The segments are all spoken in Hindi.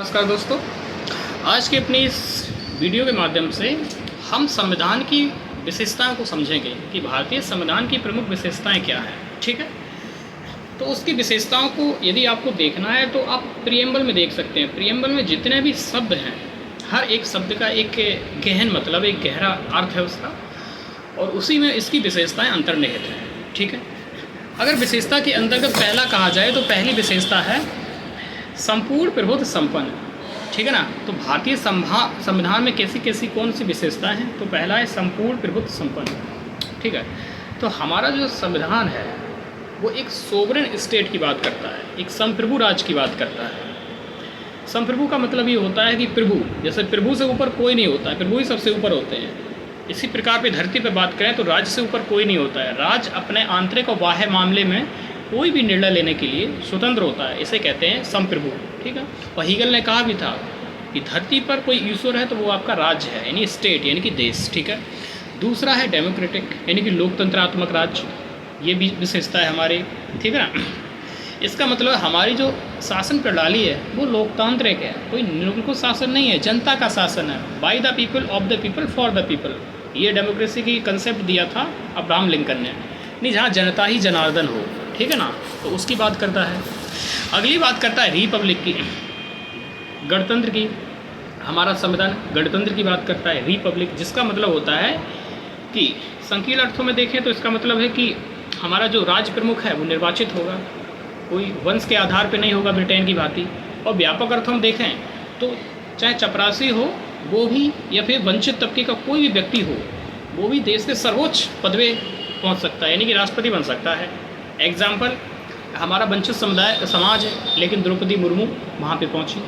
नमस्कार दोस्तों, आज की अपनी इस वीडियो के माध्यम से हम संविधान की विशेषताओं को समझेंगे कि भारतीय संविधान की प्रमुख विशेषताएं क्या हैं। ठीक है, तो उसकी विशेषताओं को यदि आपको देखना है तो आप प्रियम्बल में देख सकते हैं। प्रियम्बल में जितने भी शब्द हैं, हर एक शब्द का एक गहन मतलब, एक गहरा अर्थ है उसका, और उसी में इसकी विशेषताएँ अंतर्निहित हैं। ठीक है, अगर विशेषता के अंतर्गत पहला कहा जाए तो पहली विशेषता है संपूर्ण प्रभुत्व संपन्न। ठीक है ना, तो भारतीय संविधान में कैसी कैसी कौन सी विशेषता हैं, तो पहला है संपूर्ण प्रभुत्व संपन्न। ठीक है, तो हमारा जो संविधान है वो एक सोवरेन स्टेट की बात करता है, एक संप्रभु राज्य की बात करता है। संप्रभु का मतलब ये होता है कि प्रभु, जैसे प्रभु से ऊपर कोई नहीं होता है, प्रभु ही सबसे ऊपर होते हैं। इसी प्रकार पे धरती पे बात करें तो राज्य से ऊपर कोई नहीं होता है। राज्य अपने आंतरिक और बाह्य मामले में कोई भी निर्णय लेने के लिए स्वतंत्र होता है, इसे कहते हैं संप्रभु। ठीक है, और हीगल ने कहा भी था कि धरती पर कोई ईश्वर है तो वो आपका राज्य है, यानी स्टेट, यानी कि देश। ठीक है, दूसरा है डेमोक्रेटिक, यानी कि लोकतंत्रात्मक राज्य, ये भी विशेषता है हमारी। ठीक है ना, इसका मतलब हमारी जो शासन प्रणाली है वो लोकतांत्रिक है, कोई निरंकुश शासन नहीं है, जनता का शासन है, by the people, of the people, for the people. ये डेमोक्रेसी की कंसेप्ट दिया था अब्राहम लिंकन ने, नहीं जहाँ जनता ही जनार्दन हो। ठीक है ना, तो उसकी बात करता है। अगली बात करता है रिपब्लिक की, गणतंत्र की। हमारा संविधान गणतंत्र की बात करता है, रिपब्लिक, जिसका मतलब होता है कि संकीर्ण अर्थों में देखें तो इसका मतलब है कि हमारा जो राज्य प्रमुख है वो निर्वाचित होगा, कोई वंश के आधार पर नहीं होगा ब्रिटेन की भांति। और व्यापक अर्थों में देखें तो चाहे चपरासी हो वो भी, या फिर वंचित तबके का कोई भी व्यक्ति हो, वो भी देश के सर्वोच्च पद पे पहुँच सकता है, यानी कि राष्ट्रपति बन सकता है। एग्जाम्पल, हमारा वंचित समाज है, लेकिन द्रौपदी मुर्मू वहाँ पे पहुँची।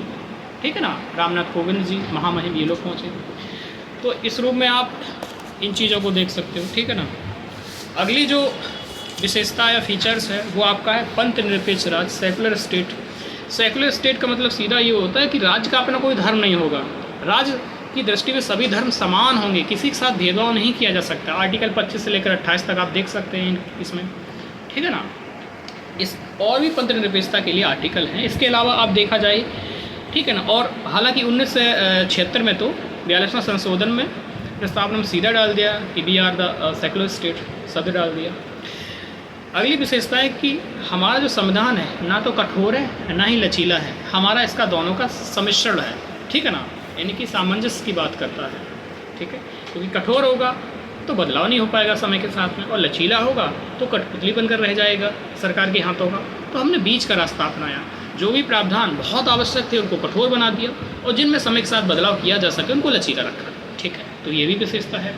ठीक है ना, रामनाथ कोविंद जी, महामहिम, ये लोग पहुँचे। तो इस रूप में आप इन चीज़ों को देख सकते हो। ठीक है ना, अगली जो विशेषता या फीचर्स है वो आपका है पंथ निरपेक्ष राज्य, सेकुलर स्टेट। सेकुलर स्टेट का मतलब सीधा ये होता है कि राज्य का अपना कोई धर्म नहीं होगा, राज्य की दृष्टि में सभी धर्म समान होंगे, किसी के साथ भेदभाव नहीं किया जा सकता। आर्टिकल 25 से लेकर 28 तक आप देख सकते हैं इसमें। ठीक है ना, इस और भी पंथ निरपेक्षता के लिए आर्टिकल हैं। इसके अलावा आप देखा जाए, ठीक है ना, और हालांकि 1976 में तो 42वां संशोधन में प्रस्तावना में सीधा डाल दिया कि we are the secular state, शब्द डाल दिया। अगली विशेषता है कि हमारा जो संविधान है ना तो कठोर है ना ही लचीला है, हमारा इसका दोनों का सम्मिश्रण है। ठीक है ना, यानी कि सामंजस्य की बात करता है। ठीक है, क्योंकि कठोर होगा तो बदलाव नहीं हो पाएगा समय के साथ में, और लचीला होगा तो कठपुतली बनकर रह जाएगा सरकार के हाथों का। तो हमने बीच का रास्ता अपनाया, जो भी प्रावधान बहुत आवश्यक थे उनको कठोर बना दिया, और जिनमें समय के साथ बदलाव किया जा सके उनको लचीला रखा। ठीक है, तो ये भी विशेषता है।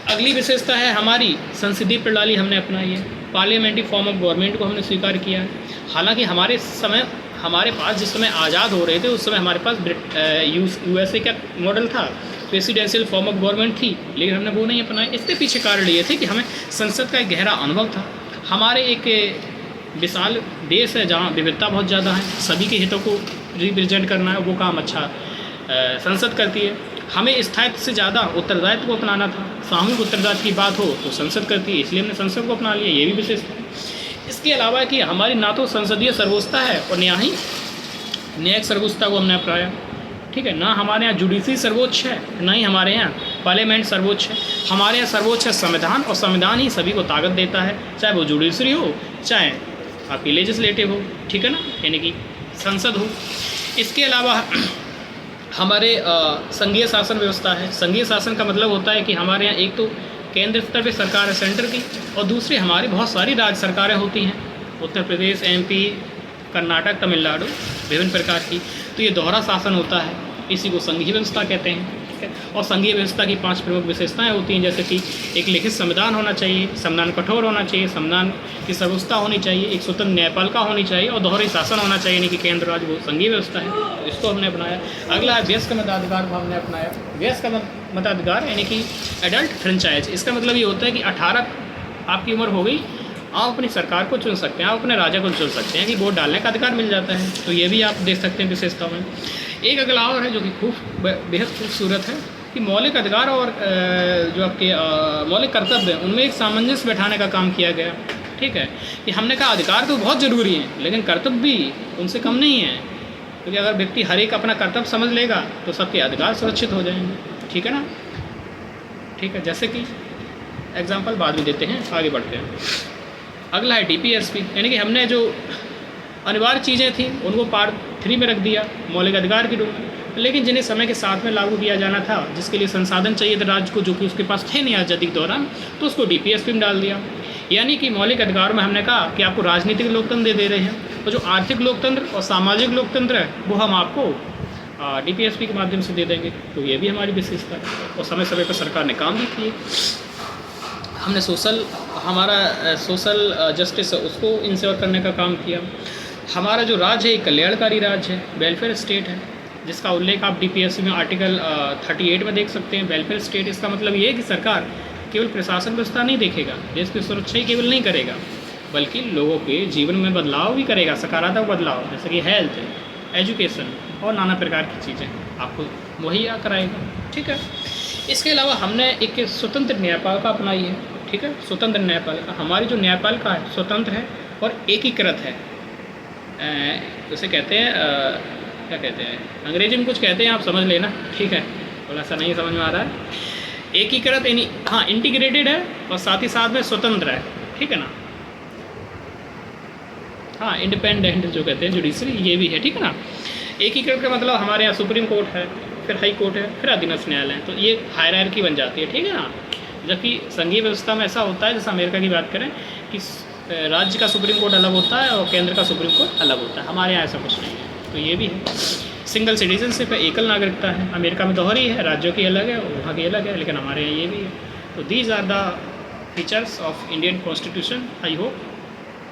अगली विशेषता है हमारी संसदीय प्रणाली हमने अपनाई है, पार्लियामेंट्री फॉर्म ऑफ गवर्नमेंट को हमने स्वीकार किया है। हालांकि हमारे पास जिस समय आज़ाद हो रहे थे उस समय हमारे पास USA का मॉडल था, प्रेसिडेंशियल फॉर्म ऑफ गवर्नमेंट थी, लेकिन हमने वो नहीं अपनाया। इसके पीछे कारण ये थे कि हमें संसद का एक गहरा अनुभव था। हमारे एक विशाल देश है जहाँ विविधता बहुत ज़्यादा है, सभी के हितों को रिप्रेजेंट करना है, वो काम अच्छा संसद करती है। हमें स्थायित्व से ज़्यादा उत्तरदायित्व को अपनाना था, सामूहिक उत्तरदायित्व की बात हो तो संसद करती है, इसलिए हमने संसद को अपना लिया, ये भी विशेषता है। इसके अलावा कि हमारी ना तो संसदीय सर्वोच्चता है और न्यायिक सर्वोच्चता को हमने अपनाया। ठीक है ना, हमारे यहाँ जुडिशरी सर्वोच्च है, ना ही हमारे यहाँ पार्लियामेंट सर्वोच्च है। हमारे यहाँ सर्वोच्च है संविधान, और संविधान ही सभी को ताकत देता है, चाहे वो जुडिशरी हो चाहे आपकी लेजिस्लेटिव हो। ठीक है ना, यानी कि संसद हो। इसके अलावा हमारे संघीय शासन व्यवस्था है। संघीय शासन का मतलब होता है कि हमारे यहाँ एक तो केंद्र स्तर पे सरकार है, सेंटर की, और दूसरी हमारी बहुत सारी राज्य सरकारें होती हैं, उत्तर प्रदेश, MP, कर्नाटक, तमिलनाडु, विभिन्न प्रकार की। तो ये दोहरा शासन होता है, इसी को संघीय व्यवस्था कहते हैं। ठीक है, और संघीय व्यवस्था की 5 प्रमुख विशेषताएं होती हैं, जैसे कि एक लिखित संविधान होना चाहिए, संविधान कठोर होना चाहिए, संविधान की सर्वोच्चता होनी चाहिए, एक स्वतंत्र न्यायपालिका होनी चाहिए, और दोहरे शासन होना चाहिए, यानी कि केंद्र राज्य, वो संघीय व्यवस्था है, तो इसको हमने अपनाया। अगला है वयस्क मताधिकार को हमने अपनाया। वयस्क मताधिकार यानी कि एडल्ट फ्रेंचाइज, इसका मतलब ये होता है कि 18 आपकी उम्र हो गई, आप अपनी सरकार को चुन सकते हैं, आप अपने राजा को चुन सकते हैं, कि वोट डालने का अधिकार मिल जाता है। तो ये भी आप देख सकते हैं विशेषताओं में। एक अगला और है जो कि बेहद खूबसूरत है कि मौलिक अधिकार और जो आपके मौलिक कर्तव्य हैं उनमें एक सामंजस्य बैठाने का काम किया गया। ठीक है, कि हमने कहा अधिकार तो बहुत ज़रूरी है, लेकिन कर्तव्य भी उनसे कम नहीं है। क्योंकि अगर व्यक्ति हर एक अपना कर्तव्य समझ लेगा तो सबके अधिकार सुरक्षित हो जाएंगे। ठीक है ना? ठीक है, जैसे कि एग्जाम्पल बाद में देते हैं, आगे बढ़ते हैं। अगला है DPSP, यानी कि हमने जो अनिवार्य चीज़ें थी उनको पार्ट 3 में रख दिया, मौलिक अधिकार के रूप में, लेकिन जिन्हें समय के साथ में लागू किया जाना था, जिसके लिए संसाधन चाहिए थे राज्य को, जो कि उसके पास थे नहीं आज़ादी के दौरान, तो उसको DPSP में डाल दिया। यानी कि मौलिक अधिकार में हमने कहा कि आपको राजनीतिक लोकतंत्र दे रहे हैं, तो जो आर्थिक लोकतंत्र और सामाजिक लोकतंत्र है वो हम आपको DPSP के माध्यम से दे देंगे। तो ये भी हमारी विशेषता है, और समय समय पर सरकार ने काम भी किए। हमने सोशल जस्टिस उसको इंश्योर करने का काम किया। हमारा जो राज्य है कल्याणकारी राज्य है, वेलफेयर स्टेट है, जिसका उल्लेख आप DPSP में आर्टिकल 38 में देख सकते हैं। वेलफेयर स्टेट, इसका मतलब ये है कि सरकार केवल प्रशासन व्यवस्था नहीं देखेगा, देश की सुरक्षा ही केवल नहीं करेगा, बल्कि लोगों के जीवन में बदलाव भी करेगा, सकारात्मक बदलाव, जैसे कि हेल्थ, एजुकेशन और नाना प्रकार की चीज़ें आपको मुहैया कराएगा। ठीक है, इसके अलावा हमने एक स्वतंत्र न्यायपालिका अपनाई है। ठीक है, स्वतंत्र न्यायपालिका, हमारी जो न्यायपालिका है स्वतंत्र है और एकीकृत है। उसे कहते हैं क्या कहते हैं, अंग्रेजी में कुछ कहते हैं, आप समझ लेना। ठीक है, थोड़ा सा नहीं समझ में आ रहा है। एकीकृत यानी हाँ इंटीग्रेटेड है और साथ ही साथ में स्वतंत्र है। ठीक है ना? हाँ, इंडिपेंडेंट जो कहते हैं जुडिशरी, ये भी है। ठीक है ना? एकीकृत का मतलब हमारे यहाँ सुप्रीम कोर्ट है, फिर हाई कोर्ट है, फिर अधीनस्थ न्यायालय है, तो ये हायरार्की बन जाती है। ठीक है ना? जबकि संघीय व्यवस्था में ऐसा होता है, जैसे अमेरिका की बात करें कि राज्य का सुप्रीम कोर्ट अलग होता है और केंद्र का सुप्रीम कोर्ट अलग होता है। हमारे यहाँ ऐसा कुछ नहीं है। तो ये भी है। सिंगल सिटीजनशिप है, एकल नागरिकता है। अमेरिका में दोहरी है, राज्यों की अलग है और वहाँ की अलग है, लेकिन हमारे यहाँ ये भी है। तो these are the features of Indian constitution. I hope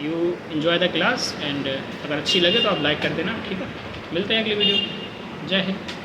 you enjoy the class, and अगर अच्छी लगे तो आप लाइक कर देना। ठीक है, मिलते हैं अगली वीडियो। जय हिंद।